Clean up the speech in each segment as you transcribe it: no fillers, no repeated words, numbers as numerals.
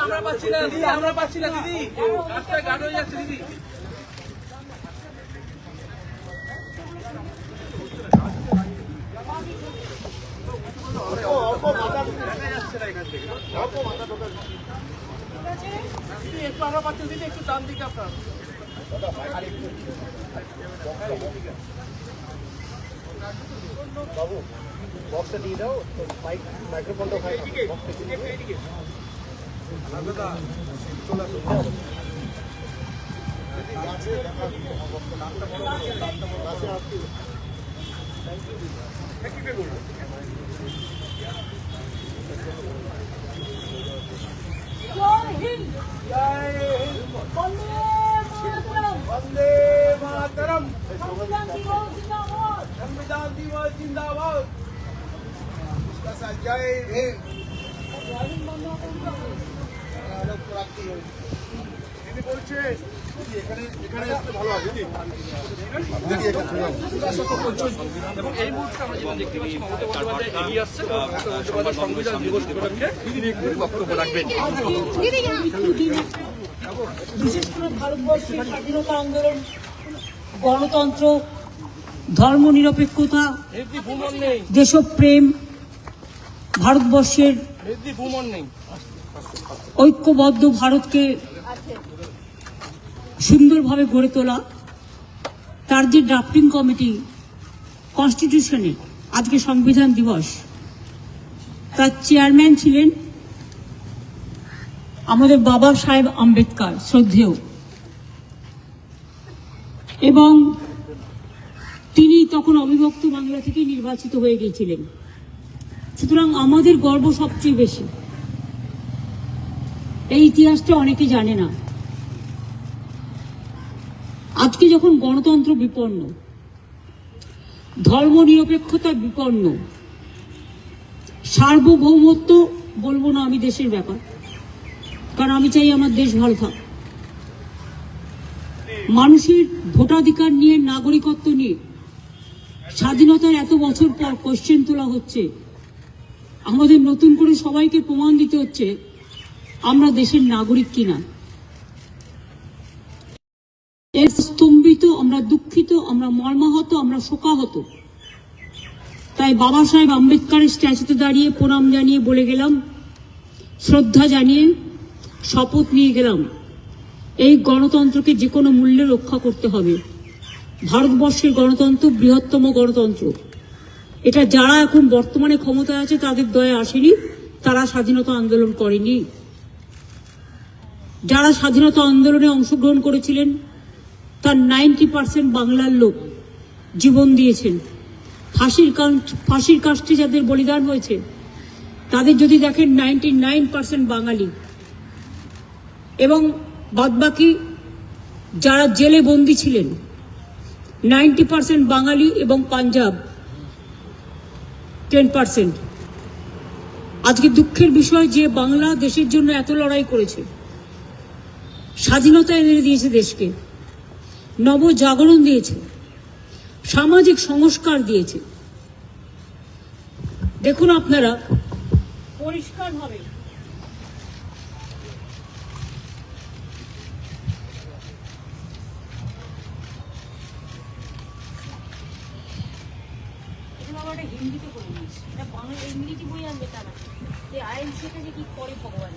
আমরা পাচ্ছি না দিদি, আমরা পাচ্ছি না দিদি, রাস্তায় গাড় হয়ে যাচ্ছে দিদি। একটু আমরা পাচ্ছি দিদি, একটু ডান দিকে আপনার বাবু বক্সটা দিয়ে দাও, মাইক্রোফোনটা ওখানে वंदे मातरम, संविधान दिवस जिंदाबाद, जय हिंद। দিদি বলছে এখানে আসতে ভালো হবে দিদি। এবং এই মুহূর্তে আমরা যেটা দেখতে পাচ্ছি মমতা বন্দ্যোপাধ্যায় এগিয়ে আসছে, সংবিধান দিবস উপলক্ষে দিদি একটু বক্তব্য রাখবেন। বিশেষ করে ভারতবর্ষের স্বাধীনতা আন্দোলন, গণতন্ত্র, ধর্মনিরপেক্ষতা, দেশপ্রেম, ভারতবর্ষের ঐক্যবদ্ধ ভারতকে সুন্দরভাবে গড়ে তোলা, তার যে ড্রাফটিং কমিটি কনস্টিটিউশনে আজকে সংবিধান দিবস, তার চেয়ারম্যান ছিলেন আমাদের বাবা সাহেব আম্বেদকর শ্রদ্ধেয়, এবং তিনি তখন অবিভক্ত বাংলা থেকে নির্বাচিত হয়ে গিয়েছিলেন। সুতরাং আমাদের গর্ব সবচেয়ে বেশি। এই ইতিহাসটা অনেকে জানে না। আজকে যখন গণতন্ত্র বিপন্ন, ধর্মনিরপেক্ষতা বিপন্ন, সার্বভৌমত্ব বলবো না আমি দেশের ব্যাপার, কারণ আমি চাই আমার দেশ ভালো থাক, মানুষের ভোটাধিকার নিয়ে, নাগরিকত্ব নিয়ে স্বাধীনতার এত বছর পর কোশ্চেন তোলা হচ্ছে। আমাদের নতুন করে সবাইকে প্রমাণ দিতে হচ্ছে আমরা দেশের নাগরিক কিনা। এর স্তম্ভিত, আমরা দুঃখিত, আমরা মর্মাহত, আমরা শোকাহত। তাই বাবা সাহেব আম্বেদকরের স্ট্যাচুতে দাঁড়িয়ে প্রণাম জানিয়ে বলে গেলাম, শ্রদ্ধা জানিয়ে শপথ নিয়ে গেলাম এই গণতন্ত্রকে যে কোনো মূল্যে রক্ষা করতে হবে। ভারতবর্ষের গণতন্ত্র বৃহত্তম গণতন্ত্র। এটা যারা এখন বর্তমানে ক্ষমতায় আছে তাদের দয়ে আসেনি, তারা স্বাধীনতা আন্দোলন করেনি। যারা স্বাধীনতা আন্দোলনে অংশগ্রহণ করেছিলেন তার 90% বাংলার লোক জীবন দিয়েছেন। ফাঁসির কাষ্ঠে যাদের বলিদান হয়েছে তাদের যদি দেখেন 99% বাঙালি, এবং বাদবাকি যারা জেলে বন্দী ছিলেন 90% বাঙালি, এবং পাঞ্জাব 10%। আজকে দুঃখের বিষয় যে বাংলা দেশের জন্য এত লড়াই করেছে, স্বাধীনতা এনে দিয়েছে দেশকে, নবজাগরণ দিয়েছে, সামাজিক সংস্কার দিয়েছে। দেখুন আপনারা পরিষ্কারভাবে হিন্দিতে করে নিয়েছে, এটা বাংলা ইংরেজি বই আনবে তারা, এই আইএনসিটা যে কি করে ভগবান।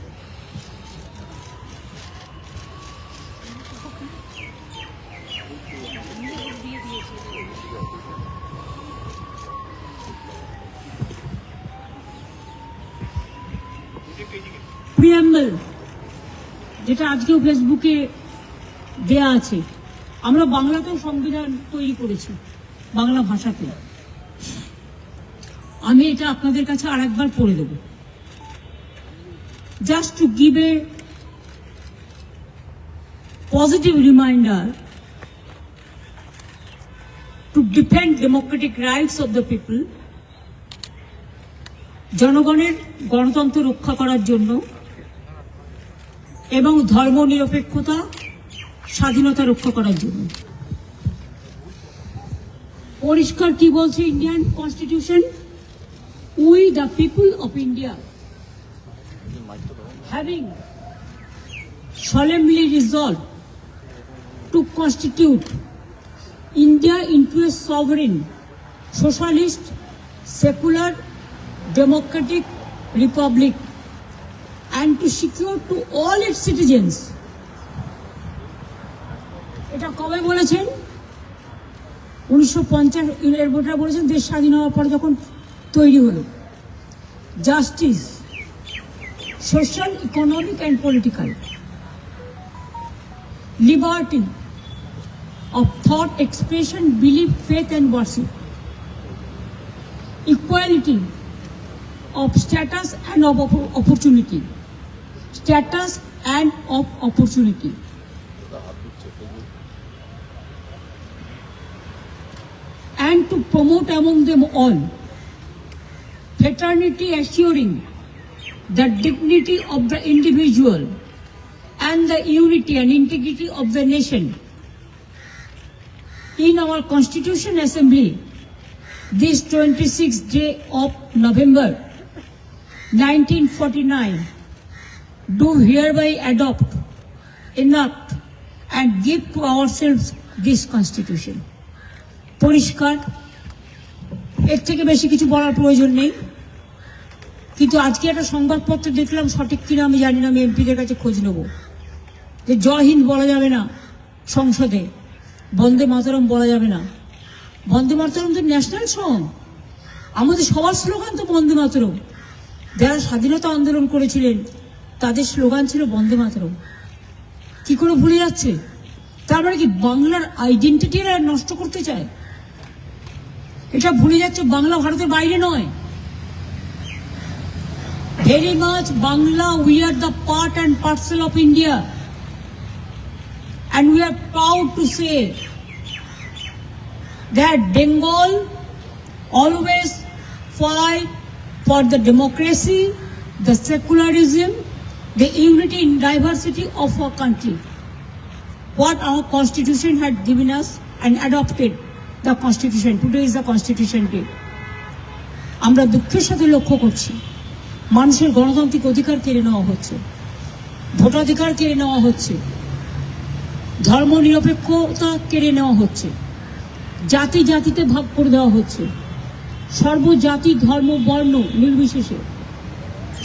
প্রিয়াম্বল যেটা আজকেও ফেসবুকে দেয়া আছে, আমরা বাংলাতেও সংবিধান তৈরি করেছি, বাংলা ভাষাতে। আমি এটা আপনাদের কাছে আরেকবার পড়ে দেব, just to give a positive reminder to defend democratic rights of the people. জনগণের গণতন্ত্র রক্ষা করার জন্য এবং ধর্মনিরপেক্ষতা স্বাধীনতা রক্ষা করার জন্য। পরিষ্কার কি বলছে Indian constitution? We the people of India, having solemnly resolved to constitute India into a sovereign, socialist, secular, democratic republic, and to secure to all its citizens. এটা কবে বলেছেন? 1950 এর ভোটার বলেছেন দেশ স্বাধীন হওয়ার পর যখন তৈরি হলো। Justice, social, economic and political, liberty of thought, expression, belief, faith and worship, equality of status and of opportunity, status and of opportunity, and to promote among them all fraternity, assuring the dignity of the individual and the unity and integrity of the nation. In our Constitution Assembly, this 26th day of November 1949, do hereby adopt, enact and give to ourselves this Constitution. পরিষ্কার, এর থেকে বেশি কিছু বলার প্রয়োজন নেই। কিন্তু আজকে একটা সংবাদপত্র দেখলাম, সঠিক কিনা আমি জানি না, আমি এমপিদের কাছে খোঁজ নেব, যে জয় হিন্দ বলা যাবে না সংসদে, বন্দে মাতরম বলা যাবে না। বন্দে মাতরম তো ন্যাশনাল সং, আমাদের সবার স্লোগান তো বন্দে মাতরম। যারা স্বাধীনতা আন্দোলন করেছিলেন তাদের স্লোগান ছিল বন্দে মাতরম। কি করে ভুলে যাচ্ছে? তার মানে কি বাংলার আইডেন্টিটি নষ্ট করতে চায়? এটা ভুলে যাচ্ছে বাংলা ভারতের বাইরে নয়। Very much Bangla, we are the part and parcel of India, and we are proud to say that Bengal always fight for the democracy, the secularism, the unity in diversity of our country. What our Constitution had given us and adopted the Constitution. Today is the Constitution Day. আমরা দুঃখের সাথে লক্ষ্য করছি মানুষের গণতান্ত্রিক অধিকার কেড়ে নেওয়া হচ্ছে, ভোটাধিকার কেড়ে নেওয়া হচ্ছে, ধর্ম নিরপেক্ষতা কেড়ে নেওয়া হচ্ছে, জাতি জাতিতে ভাগ করে দেওয়া হচ্ছে, সর্বজাতি ধর্ম বর্ণ নির্বিশেষে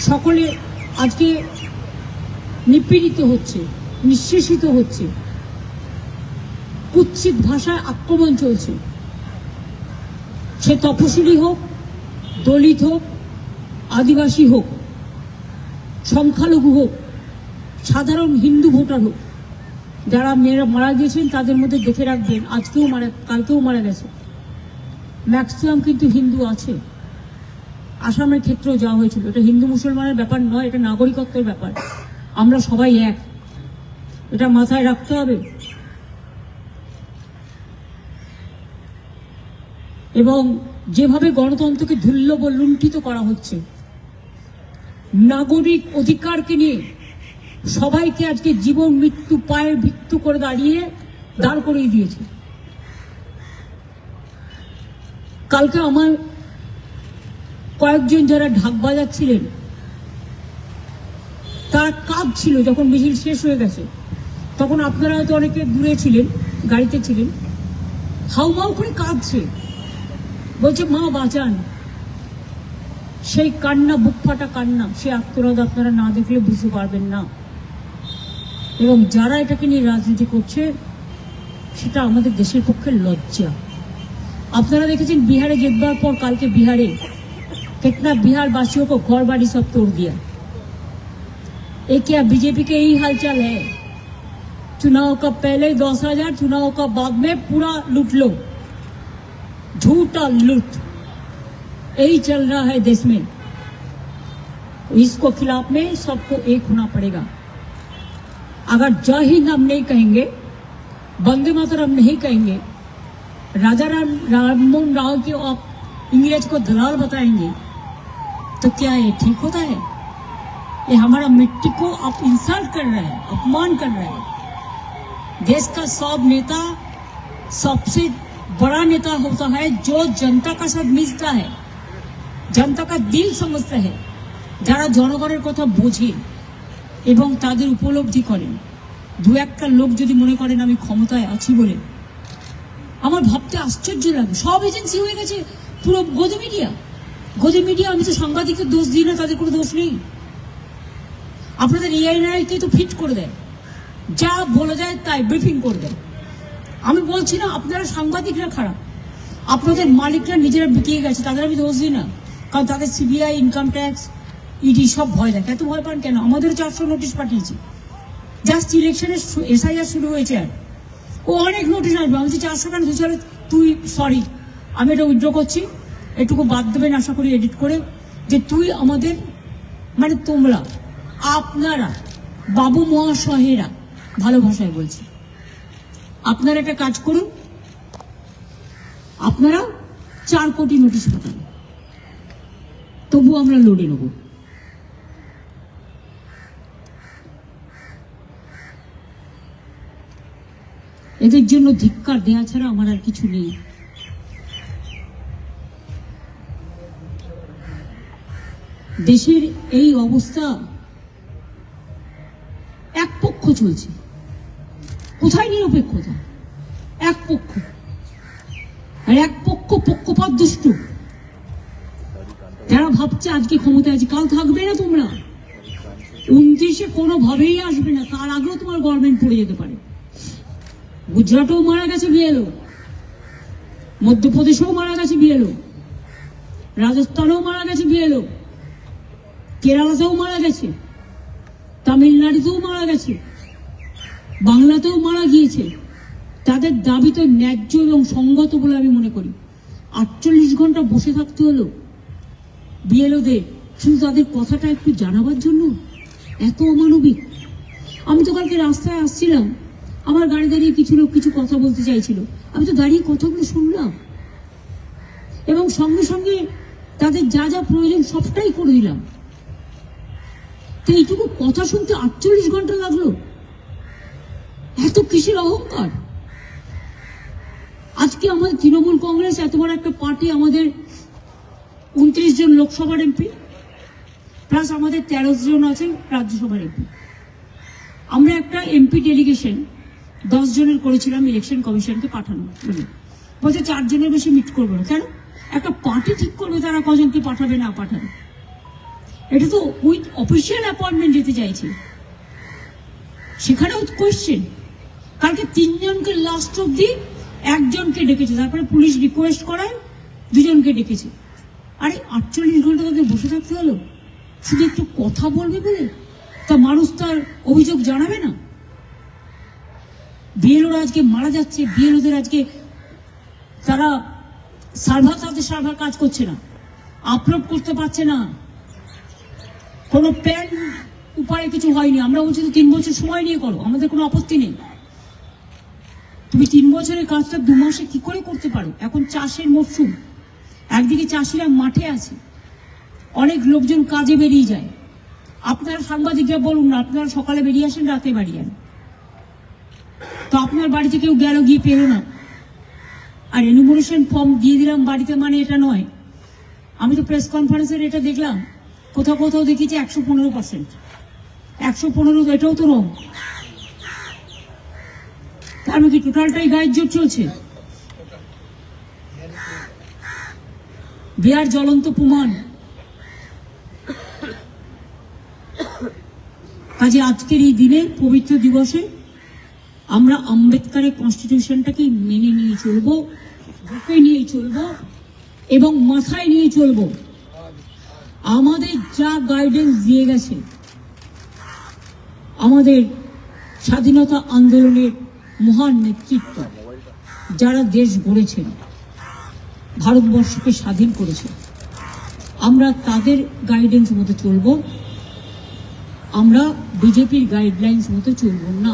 সকলে আজকে নিপীড়িত হচ্ছে, নিঃশেষিত হচ্ছে, কুৎসিত ভাষায় আক্রমণ চলছে। সে তপশিলি হোক, দলিত হোক, আদিবাসী হোক, সংখ্যালঘু হোক, সাধারণ হিন্দু ভোটার হোক, যারা মেয়েরা মারা গিয়েছেন তাদের মধ্যে দেখে রাখবেন, আজকেও কালকেও মারা গেছে, ম্যাক্সিমাম কিন্তু হিন্দু আছে। আসামের ক্ষেত্রেও যাওয়া হয়েছিল। এটা হিন্দু মুসলমানের ব্যাপার নয়, এটা নাগরিকত্বের ব্যাপার। আমরা সবাই এক, এটা মাথায় রাখতে হবে। এবং যেভাবে গণতন্ত্রকে লুণ্ঠিত করা হচ্ছে, নাগরিক অধিকারকে নিয়ে সবাইকে আজকে জীবন মৃত্যু পায়ের মৃত্যু করে দাঁড় করিয়ে দিয়েছে। কালকে আমার কয়েকজন যারা ঢাক বাজাচ্ছিলেন তারা কাঁদছিল যখন মিছিল শেষ হয়ে গেছে। তখন আপনারা হয়তো অনেকে দূরে ছিলেন, গাড়িতে ছিলেন, হাউমাউ করে কাঁদছে, বলছে মা বাঁচান। সেই কান্না, বুক ফাটা কান্না, সেই আত্মনাদ আপনারা না দেখলে বুঝতে পারবেন না। এবং যারা এটাকে নিয়ে রাজনীতি করছে সেটা আমাদের দেশের পক্ষে লজ্জা। আপনারা দেখেছেন बिहारे जितবার পর কালকে बिहारे कितना बिहार वासियों को घर बाड़ी सब तोड़ दिया। ये क्या बीजेपी के यही हालचाल है? चुनाव का पहले 10,000, चुनाव का बाद में पूरा लूट लो, झूठा लूट, यही चल रहा है देश में। इसको खिलाफ में सबको एक होना पड़ेगा। अगर जय हिंद हम नहीं कहेंगे, वंदे मातरम नहीं कहेंगे, राजा राममोहन राव के आप इंग्रेज को दलाल बताएंगे, तो क्या ये ठीक होता है? ये हमारा मिट्टी को आप इंसल्ट कर रहे हैं, अपमान कर रहे हैं। देश का सब नेता सबसे बड़ा नेता होता है जो जनता का साथ मिलता है, जनता का दिल समझता है, যারা জনগণের কথা বোঝে এবং তাদের উপলব্ধি করেন। দু একটা লোক যদি মনে করেন আমি ক্ষমতায় আছি বলে, আমার ভাবতে আশ্চর্য লাগে। সব এজেন্সি হয়ে গেছে, পুরো গদি মিডিয়া। আমি তো সাংবাদিকদের দোষ দিই না, তাদের কোনো দোষ নেই। আপনাদের এআইআরকে তো ফিট করে দেয়, যা বলে যায় তাই ব্রিফিং করে দেয়। আমি বলছি না আপনারা সাংবাদিকরা খারাপ, আপনাদের মালিকরা নিজেরা বিকিয়ে গেছে, তাদের আমি দোষ দিই না। কারণ তাদের সিবিআই, ইনকাম ট্যাক্স, ইডি সব ভয় দেখে। এত ভয় পান কেন? আমাদেরও 400 নোটিশ পাঠিয়েছি। জাস্ট ইলেকশনের এসআইআর শুরু হয়েছে, আর ও অনেক নোটিশ আসবে। আমি 400 কেন? তুই সরি, আমি এটা উইথড্র করছি, এটুকু বাদ দেবেন আশা করি এডিট করে, যে তুই আমাদের, মানে তোমরা, আপনারা বাবু মহাশয়েরা, ভালো ভাষায় বলছি, আপনারা একটা কাজ করুন, আপনারা 4 কোটি নোটিশ পাঠান, তবু আমরা লড়ে নেব। এদের জন্য ধিক্কার দেওয়া ছাড়া আমার আর কিছু নেই। দেশের এই অবস্থা, এক পক্ষ চলছে, কোথায় নিরপেক্ষতা? এক পক্ষ, আর এক পক্ষ পক্ষপাত দুষ্ট, যারা ভাবছে আজকে ক্ষমতায় আছে, কাল থাকবে না। তোমরা 29-এ কোনোভাবেই আসবে না, তার আগেও তোমার গভর্নমেন্ট পড়ে যেতে পারে। গুজরাটেও মারা গেছে বিএলও, মধ্যপ্রদেশেও মারা গেছে বিএলও, রাজস্থানেও মারা গেছে বিএলও, কেরালাতেও মারা গেছে, তামিলনাড়ুতেও মারা গেছে, বাংলাতেও মারা গিয়েছে। তাদের দাবি তো ন্যায্য এবং সঙ্গত বলে আমি মনে করি। 48 ঘন্টা বসে থাকতে হলো বিএলওদের শুধু তাদের কথাটা একটু জানাবার জন্য? এত অমানবিক। আমি তো কালকে রাস্তায় আসছিলাম, আমার গাড়ি দাঁড়িয়ে কিছু লোক কিছু কথা বলতে চাইছিল, আমি তো দাঁড়িয়ে কথাগুলো শুনলাম এবং সঙ্গে সঙ্গে তাদের যা যা প্রয়োজন সবটাই করে দিলাম। তো এইটুকু কথা শুনতে 48 ঘন্টা লাগলো? এত কিসের অহংকার? আজকে আমাদের তৃণমূল কংগ্রেস এত বড় একটা পার্টি, আমাদের 29 জন লোকসভার এমপি প্লাস আমাদের 13 জন আছে রাজ্যসভার এমপি। আমরা একটা এমপি ডেলিগেশন 10 জনের করেছিলাম ইলেকশন কমিশনকে পাঠানো বলে। বলছে 4 জনের বেশি মিট করবো না। কেন? একটা পার্টি ঠিক করবে তারা কজনকে পাঠাবে না পাঠাবে। এটা তো উইথ অফিসিয়াল অ্যাপয়েন্টমেন্ট যেতে চাইছে। সেখানেও কোয়েশ্চেন। কালকে 3 জনকে লাস্ট অব্দি একজনকে ডেকেছে, তারপরে পুলিশ রিকোয়েস্ট করায় 2 জনকে ডেকেছে। আরে 48 ঘন্টা তাদের বসে থাকতে হলো শুধু একটু কথা বলবে বলে? তা মানুষ তার অভিযোগ জানাবে না? বিএলওরা আজকে মারা যাচ্ছে, বিএলওদের আজকে তারা তাদের সার্ভার কাজ করছে না, আপলোড করতে পারছে না, কোনো প্ল্যান উপায় কিছু হয়নি। আমরা বলছি তো 3 বছর সময় নিয়ে করো, আমাদের কোনো আপত্তি নেই। তুমি 3 বছরের কাজটা 2 মাসে কি করে করতে পারো? এখন চাষের মরশুম, একদিকে চাষিরা মাঠে আছে, অনেক লোকজন কাজে বেরিয়ে যায়। আপনারা সাংবাদিকরা বলুন না, আপনারা সকালে বেরিয়ে আসেন, রাতে বাড়ি যান, তো আপনার বাড়িতে কেউ গেল, গিয়ে পেল না, আর এনুমারেশন ফর্ম দিয়ে দিলাম বাড়িতে, মানে এটা নয়। আমি তো প্রেস কনফারেন্সের এটা দেখলাম, কোথাও কোথাও দেখিয়েছে 115%। 115 এটাও তো রং। তার মধ্যে টোটালটাই গায়ের জোর চলছে। বিহার জ্বলন্ত প্রমাণ। কাজে আজকের এই দিনে, পবিত্র দিবসে, আমরা আম্বেদকরের কনস্টিটিউশনটাকে মেনে নিয়ে চলবো, বুকে নিয়ে চলবো এবং মাথায় নিয়ে চলবো। আমাদের যা গাইডেন্স দিয়ে গেছে আমাদের স্বাধীনতা আন্দোলনের মহান নেতৃত্ব, যারা দেশ গড়েছেন, ভারতবর্ষকে স্বাধীন করেছে, আমরা তাদের গাইডেন্স মতো চলবো। আমরা বিজেপির গাইডলাইন্স মতো চলবো না,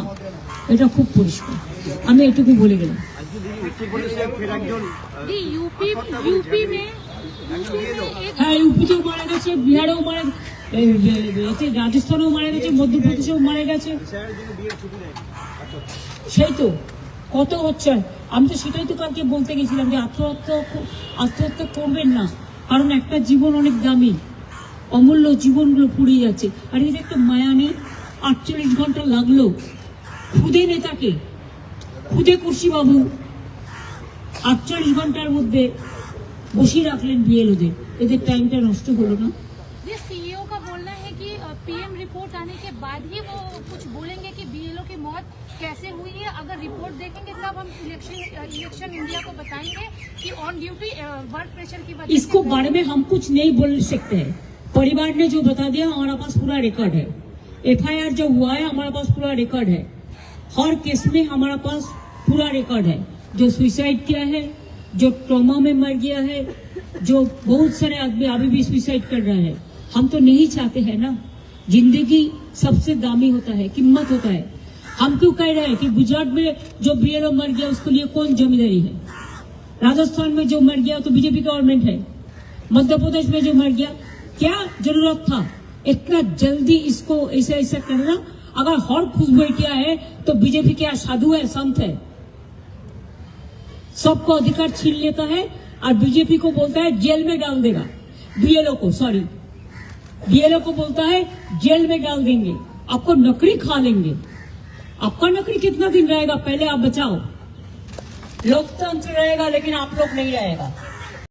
এটা খুব পরিষ্কার। আমি এটুকু বলে গেলাম। হ্যাঁ, ইউপিতেও মারা গেছে, বিহারেও মারা গেছে, রাজস্থানেও মারা গেছে, মধ্যপ্রদেশেও মারা গেছে। সেই তো কত হচ্ছে। আমি তো সেটাই তো কালকে বলতে গেছিলাম যে আত্মহত্যা করবেন না, কারণ একটা জীবন অনেক দামি, অমূল্য জীবনগুলো ফুরিয়ে যাচ্ছে। আর এই যে একটা মায়া নেই, 48 ঘন্টা লাগলো খুদে নেতাকে, খুদে কুর্সিবাবু 48 ঘন্টার মধ্যে বসিয়ে রাখলেন বিএলওদের। এদের টাইমটা নষ্ট হলো না? ये सीईओ का बोलना है कि पीएम रिपोर्ट आने के बाद ही वो कुछ बोलेंगे कि बीएलओ की मौत कैसे हुई है। अगर रिपोर्ट देखेंगे तब हम इलेक्शन इंडिया को बताएंगे कि ऑन ड्यूटी वर्क प्रेशर की वजह इसको बारे में हम कुछ नहीं बोल सकते हैं। परिवार ने जो बता दिया, हमारे पास पूरा रिकॉर्ड है। एफआईआर जो हुआ है, हमारे पास पूरा रिकॉर्ड है। हर केस में हमारे पास पूरा रिकॉर्ड है। जो सुसाइड किया है, जो ट्रॉमा में मर गया है, जो बहुत सारे आदमी अभी भी सुसाइड कर रहा है। हम तो नहीं चाहते हैं ना। जिंदगी सबसे दामी होता है, कीमत होता है। हम क्यों कह रहे हैं कि गुजरात में जो बीएलओ मर गया उसके लिए कौन जिम्मेदारी है? राजस्थान में जो मर गया तो बीजेपी गवर्नमेंट है। मध्य प्रदेश में जो मर गया, क्या जरूरत था इतना जल्दी इसको ऐसा करना? अगर हर खुश बैठिया है तो बीजेपी क्या साधु है, संत है? सबको अधिकार छीन लेता है और बीजेपी को बोलता है जेल में डाल देगा। बीएलओ को बोलता है जेल में डाल देंगे, आपको नौकरी खा लेंगे। आपका नौकरी कितना दिन रहेगा, पहले आप बचाओ। लोकतंत्र रहेगा लेकिन आप लोग नहीं रहेगा।